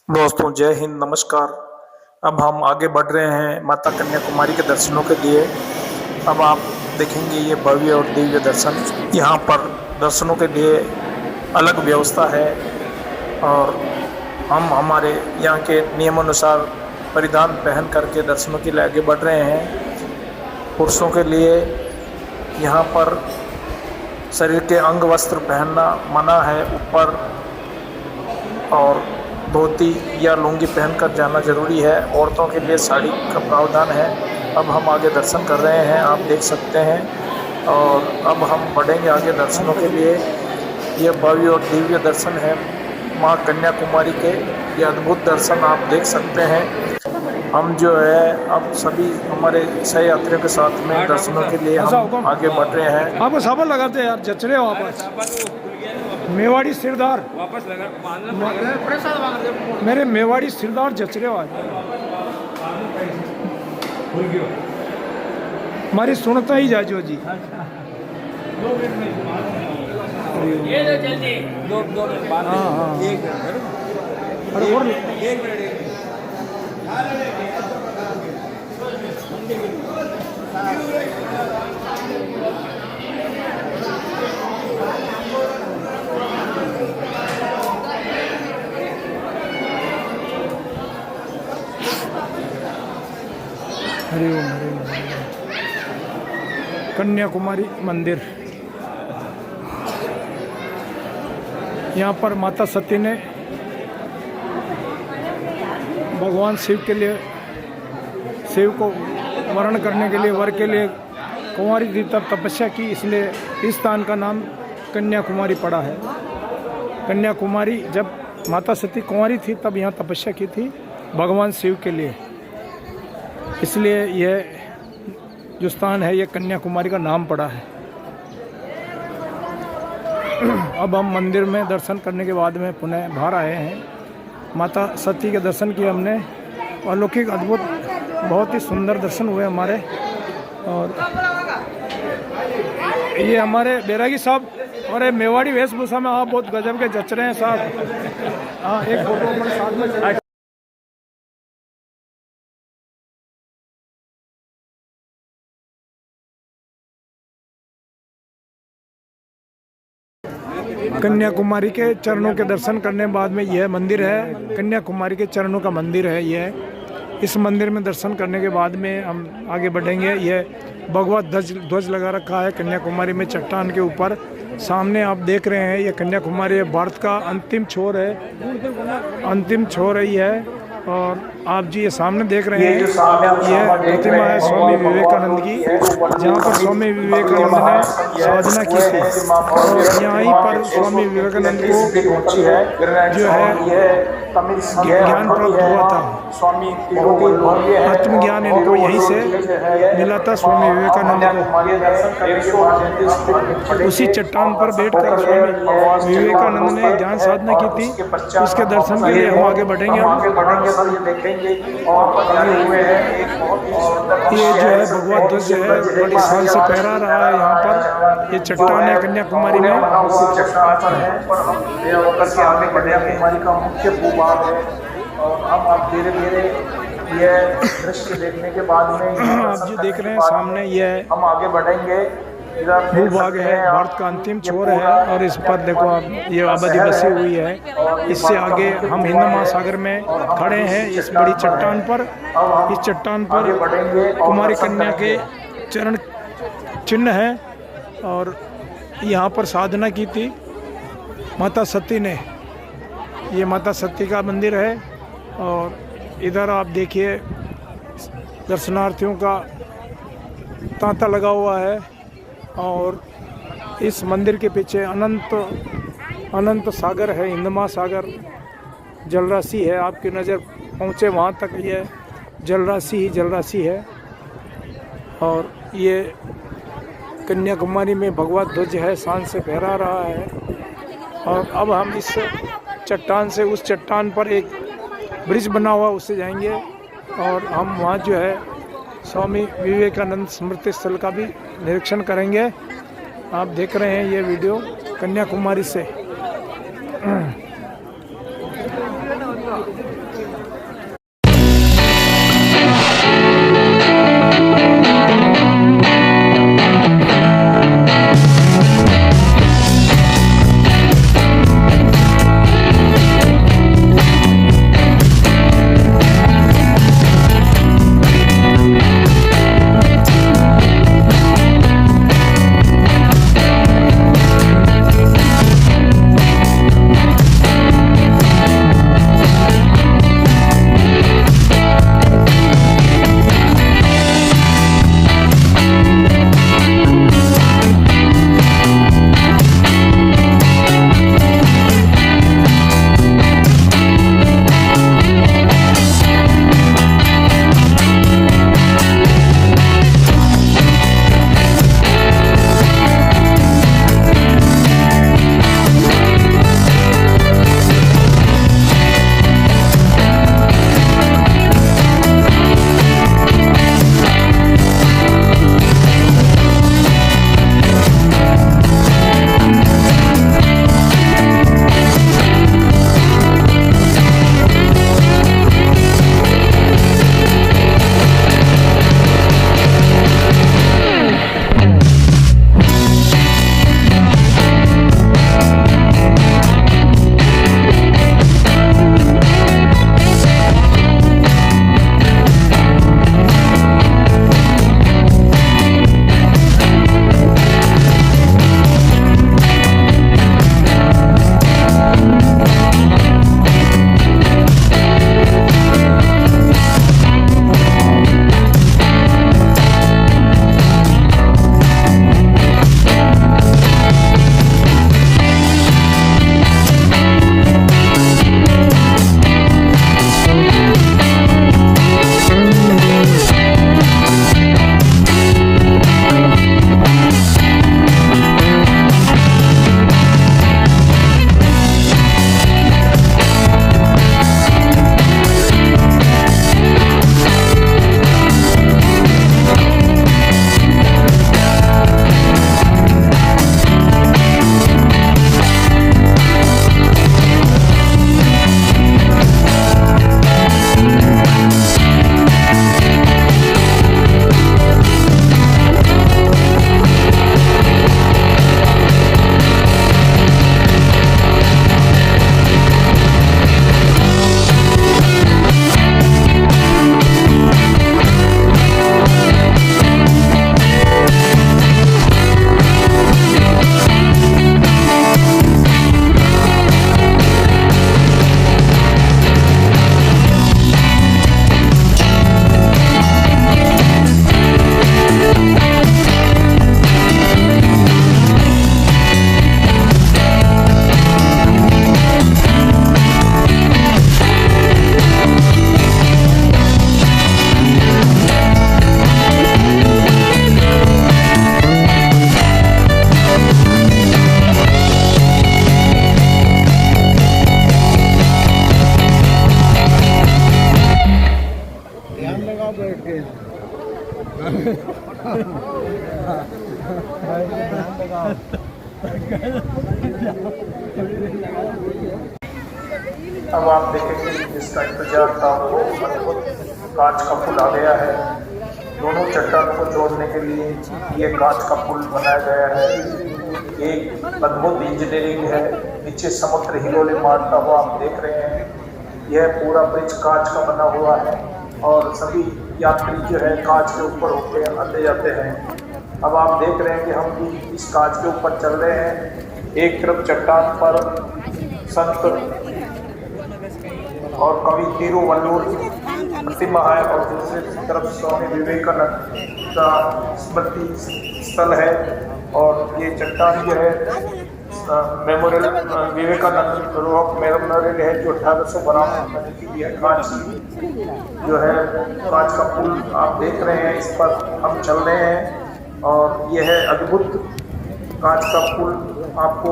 दोस्तों जय हिंद, नमस्कार। अब हम आगे बढ़ रहे हैं माता कन्याकुमारी के दर्शनों के लिए। अब आप देखेंगे ये भव्य और दिव्य दर्शन। यहाँ पर दर्शनों के लिए अलग व्यवस्था है और हम हमारे यहाँ के नियमानुसार परिधान पहन करके दर्शनों के लिए आगे बढ़ रहे हैं। पुरुषों के लिए यहाँ पर शरीर के अंग वस्त्र पहनना मना है ऊपर, और धोती या लुंगी पहनकर जाना जरूरी है। औरतों के लिए साड़ी का प्रावधान है। अब हम आगे दर्शन कर रहे हैं, आप देख सकते हैं। और अब हम बढ़ेंगे आगे दर्शनों के लिए। ये भव्य और दिव्य दर्शन है माँ कन्याकुमारी के। ये अद्भुत दर्शन आप देख सकते हैं। हम जो है अब सभी हमारे सह यात्रियों के साथ में दर्शनों के लिए हम आगे बढ़ रहे हैं। आपको साबर लगाते हैं यार, जच रहे हो वापस। मेवाड़ी सिरदार वापस लगा, मेरे मेवाड़ी सिरदार जच रहे हो आज। हमारी सुनता ही जाजो जी। हाँ हाँ, हरिओम हरिओम। कन्याकुमारी मंदिर, यहाँ पर माता सती ने भगवान शिव के लिए, शिव को वर्ण करने के लिए, वर के लिए कुंवारी थी तब तपस्या की, इसलिए इस स्थान का नाम कन्याकुमारी पड़ा है। कन्याकुमारी, जब माता सती कुंवारी थी तब यहाँ तपस्या की थी भगवान शिव के लिए, इसलिए यह जो स्थान है यह कन्याकुमारी का नाम पड़ा है। अब हम मंदिर में दर्शन करने के बाद में पुनः बाहर आए हैं। माता सती के दर्शन किए हमने, अलौकिक अद्भुत बहुत ही सुंदर दर्शन हुए हमारे। और ये हमारे बैरागी साहब और मेवाड़ी वेशभूषा में आप बहुत गजब के जच रहे हैं साहब। हाँ, एक फोटो हमारे साथ में। कन्याकुमारी के चरणों के दर्शन करने के बाद में यह मंदिर है, कन्याकुमारी के चरणों का मंदिर है यह। इस मंदिर में दर्शन करने के बाद में हम आगे बढ़ेंगे। यह भगवा ध्वज लगा रखा है कन्याकुमारी में चट्टान के ऊपर। सामने आप देख रहे हैं ये कन्याकुमारी भारत का अंतिम छोर है, अंतिम छोर है यह। और आप जी ये सामने देख रहे हैं, यह प्रतिमा है स्वामी विवेकानंद की, जहाँ पर स्वामी विवेकानंद ने साधना की थी। और यहाँ पर स्वामी विवेकानंद को जो है ज्ञान प्राप्त हुआ था, आत्मज्ञान इनको यहीं से मिला था स्वामी विवेकानंद को। उसी चट्टान पर बैठकर स्वामी विवेकानंद ने ध्यान साधना की थी। उसके दर्शन के लिए हम आगे बढ़ेंगे। ये जो है भगवा ध्वज है, बड़ी शान से फहरा रहा है यहाँ पर। ये चट्टान है कन्याकुमारी में। कन्याकुमारी का मुख्य भूभाग है और हम अब धीरे धीरे यह दृश्य देखने के बाद में आप जो देख रहे हैं सामने, यह हम आगे बढ़ेंगे। भूभाग है, भारत का अंतिम छोर है। और इस पर देखो आप, ये आबादी बसी हुई है। इससे आगे हम हिंद महासागर में खड़े हैं इस बड़ी चट्टान पर। इस चट्टान पर कुमारी कन्या के चरण चिन्ह है और यहाँ पर साधना की थी माता सती ने। ये माता सती का मंदिर है। और इधर आप देखिए दर्शनार्थियों का तांता लगा हुआ है। और इस मंदिर के पीछे अनंत सागर है, हिंद महासागर जलराशि है। आपकी नज़र पहुँचे वहाँ तक ये जलराशि ही जलराशि है। और ये कन्याकुमारी में भगवा ध्वज है, शान से फहरा रहा है। और अब हम इस चट्टान से उस चट्टान पर एक ब्रिज बना हुआ उससे जाएंगे और हम वहाँ जो है स्वामी विवेकानंद स्मृति स्थल का भी निरीक्षण करेंगे। आप देख रहे हैं ये वीडियो कन्याकुमारी से। अब आप देखेंगे जिसका इंतजार था वो अद्भुत कांच का पुल आ गया है। दोनों चट्टानों को जोड़ने के लिए ये कांच का पुल बनाया गया है। एक अद्भुत इंजीनियरिंग है। नीचे समुद्र हिलोले मारता हुआ आप देख रहे हैं। यह पूरा ब्रिज कांच का बना हुआ है और सभी यात्री जो है कांच के ऊपर होते आते जाते हैं। अब आप देख रहे हैं कि हम भी इस कांच के ऊपर चल रहे हैं। एक तरफ चट्टान पर संत और कवि तिरुवल्लुवर प्रतिमा है और दूसरी तरफ स्वामी विवेकानंद का स्मृति स्थल है। और ये चट्टान जो है मेमोरियल विवेकानंद रोहक मेमोरियल है जो 1892 में की है। कांच जो है कांच का पुल आप देख रहे हैं, इस पर हम चल रहे हैं और यह है अद्भुत कांच का पुल। आपको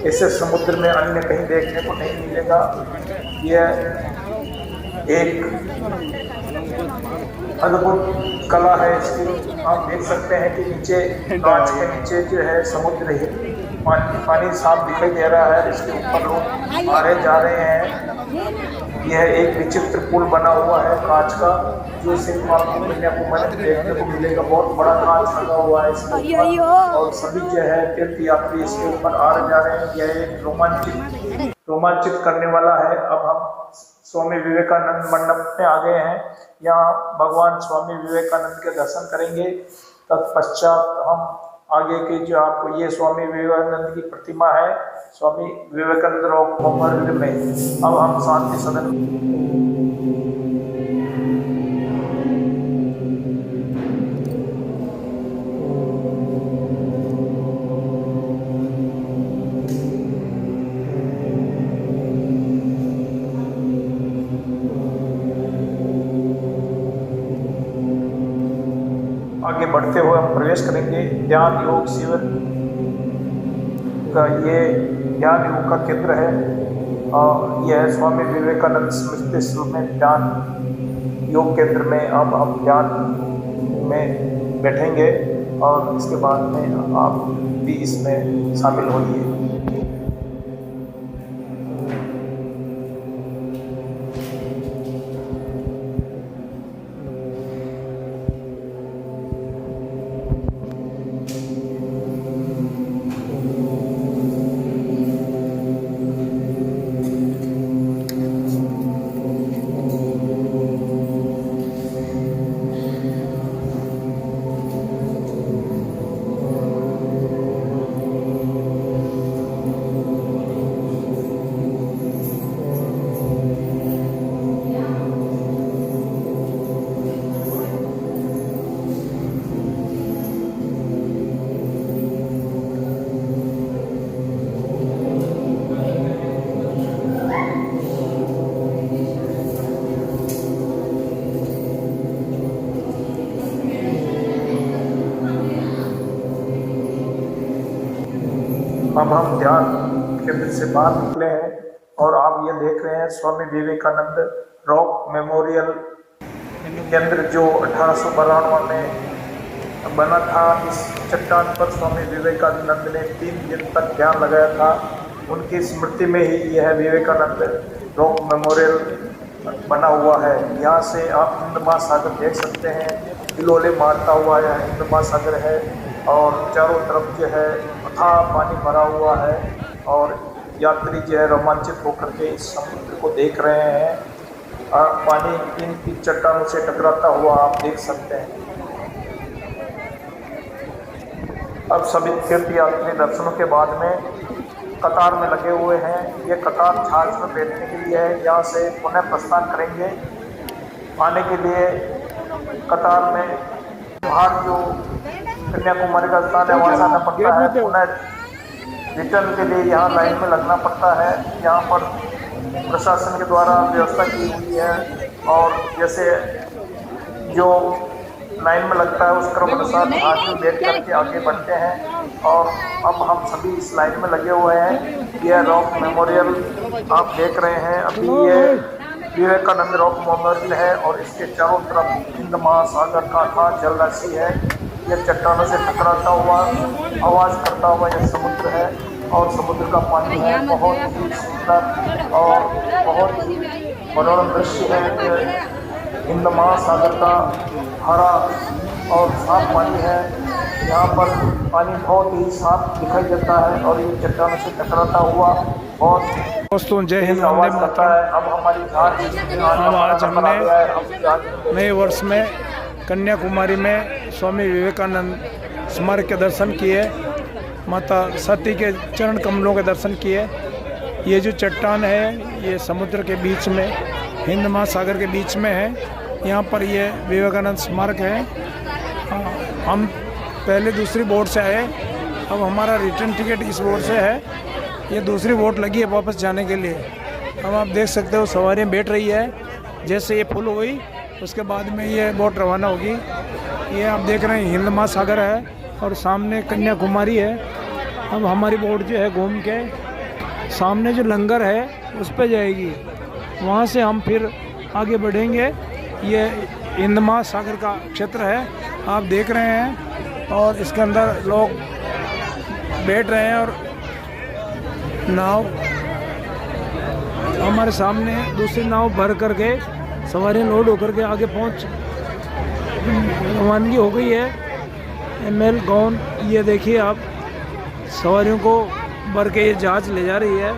ऐसे समुद्र में अन्य कहीं देखने को नहीं मिलेगा। यह एक अद्भुत कला है इसकी। आप देख सकते हैं कि नीचे कांच के नीचे जो है समुद्र है, पानी साफ दिखाई दे रहा है। इसके ऊपर लोग आ रहे जा रहे हैं। यह एक विचित्र पुल बना हुआ है कांच का, जो सिर्फ आपको कन्याकुमारी में देखने को मिलेगा। बहुत बड़ा कांच लगा हुआ है इसके ऊपर और सभी जो है तीर्थ यात्री इसके ऊपर आ रहे जा रहे हैं। यह एक रोमांचित करने वाला है। अब हम स्वामी विवेकानंद मंडप में आ गए हैं। यहाँ भगवान स्वामी विवेकानंद के दर्शन करेंगे। तत्पश्चात हम आगे के जो आपको ये स्वामी विवेकानंद की प्रतिमा है, स्वामी विवेकानंद रॉक मेमोरियल में। अब हम शांति सदन आगे बढ़ते हुए हम प्रवेश करेंगे। ध्यान योग शिविर का ये ध्यान योग का केंद्र है और यह है स्वामी विवेकानंद स्मृति स्थल में ध्यान योग केंद्र में। अब हम ध्यान में बैठेंगे और इसके बाद में आप भी इसमें शामिल होइए। अब हम ध्यान केंद्र से बाहर निकले हैं और आप ये देख रहे हैं स्वामी विवेकानंद रॉक मेमोरियल केंद्र, जो 1892 में बना था। इस चट्टान पर स्वामी विवेकानंद ने 3 दिन तक ध्यान लगाया था। उनकी स्मृति में ही यह विवेकानंद रॉक मेमोरियल बना हुआ है। यहाँ से आप हिंद महासागर देख सकते हैं, हिलोले मारता हुआ यह हिंद महासागर है और चारों तरफ जो है अथाह पानी भरा हुआ है और यात्री जो है रोमांचित होकर के इस समुद्र को देख रहे हैं। पानी इनकी चट्टानों से टकराता हुआ आप देख सकते हैं। अब सभी तीर्थ यात्री दर्शनों के बाद में कतार में लगे हुए हैं। ये कतार जहाज में बैठने के लिए है। यहाँ से पुनः प्रस्थान करेंगे। आने के लिए कतार में बाहर जो कन्याकुमारी का स्थान है वहाँ से आना पड़ता है। पुनः रिटर्न के लिए यहाँ लाइन में लगना पड़ता है। यहाँ पर प्रशासन के द्वारा व्यवस्था की हुई है और जैसे जो लाइन में लगता है उस क्रम अनुसार जहाज में बैठ करके आगे बढ़ते हैं। और अब हम सभी इस लाइन में लगे हुए हैं। यह रॉक मेमोरियल आप देख रहे हैं। अभी ये विवेकानंद रॉक मेमोरियल है और इसके चारों तरफ हिंद महासागर का अथाह जलराशि है। यह चट्टानों से टकराता हुआ आवाज़ करता हुआ यह समुद्र है और समुद्र का पानी है बहुत ही सुंदर और बहुत ही मनोरम दृश्य है। हिंद महासागर का हरा और साफ पानी है। यहाँ पर पानी बहुत ही साफ दिखाई देता है और ये चट्टानों से टकराता हुआ बहुत दोस्तों जय हिंद, वंदे मातरम। अब आज हमने नए वर्ष में कन्याकुमारी में स्वामी विवेकानंद स्मारक के दर्शन किए, माता सती के चरण कमलों के दर्शन किए। ये जो चट्टान है ये समुद्र के बीच में, हिंद महासागर के बीच में है। यहाँ पर ये विवेकानंद स्मारक है। हम पहले दूसरी बोट से आए, अब हमारा रिटर्न टिकट इस बोट से है। ये दूसरी बोट लगी है वापस जाने के लिए। अब आप देख सकते हो सवारियाँ बैठ रही है। जैसे ये फुल हुई उसके बाद में ये बोट रवाना होगी। ये आप देख रहे हैं हिंद महासागर है और सामने कन्याकुमारी है। अब हमारी बोट जो है घूम के सामने जो लंगर है उस पर जाएगी, वहाँ से हम फिर आगे बढ़ेंगे। ये हिंद महासागर का क्षेत्र है आप देख रहे हैं और इसके अंदर लोग बैठ रहे हैं और नाव हमारे सामने दूसरी नाव भर करके सवारी लोड होकर के आगे पहुंच रवानगी हो गई है। ML गौन, ये देखिए आप, सवारियों को भर के ये जहाज ले जा रही है।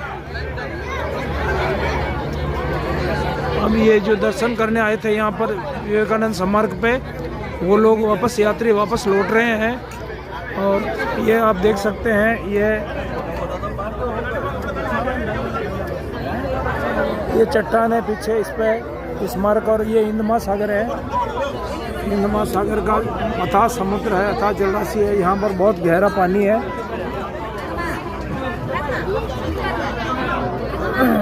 अब ये जो दर्शन करने आए थे यहाँ पर विवेकानंद स्मारक पे, वो लोग वापस, यात्री वापस लौट रहे हैं। और ये आप देख सकते हैं, ये चट्टान है पीछे, इस पे स्मारक, और ये हिंद महासागर है। हिंद महासागर का अथाह समुद्र है, अथाह जलराशि है। यहाँ पर बहुत गहरा पानी है।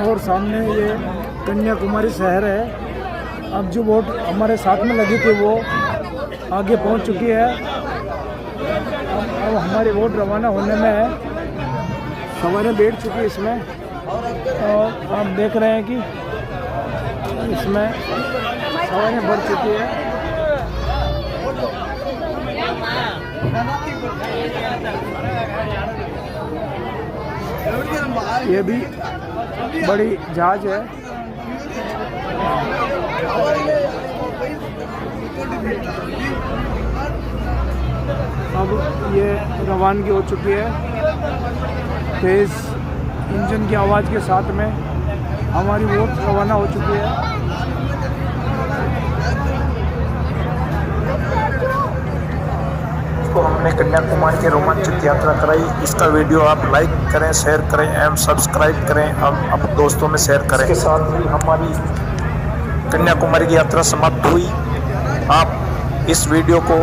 और सामने ये कन्याकुमारी शहर है। अब जो बोट हमारे साथ में लगी थी वो आगे पहुंच चुकी है। अब हमारी बोट रवाना होने में है। सवारियाँ बैठ चुकी है इसमें, और आप देख रहे हैं कि इसमें सवारियाँ बढ़ चुकी है। ये भी बड़ी जहाज है। अब ये रवानगी हो चुकी है। तेज इंजन की आवाज़ के साथ में हमारी बोट रवाना हो चुकी है। तो हमने कन्याकुमारी की रोमांचक यात्रा कराई। इसका वीडियो आप लाइक करें, शेयर करें एवं सब्सक्राइब करें, अब दोस्तों में शेयर करें। इसके साथ ही हमारी कन्याकुमारी की यात्रा समाप्त हुई। आप इस वीडियो को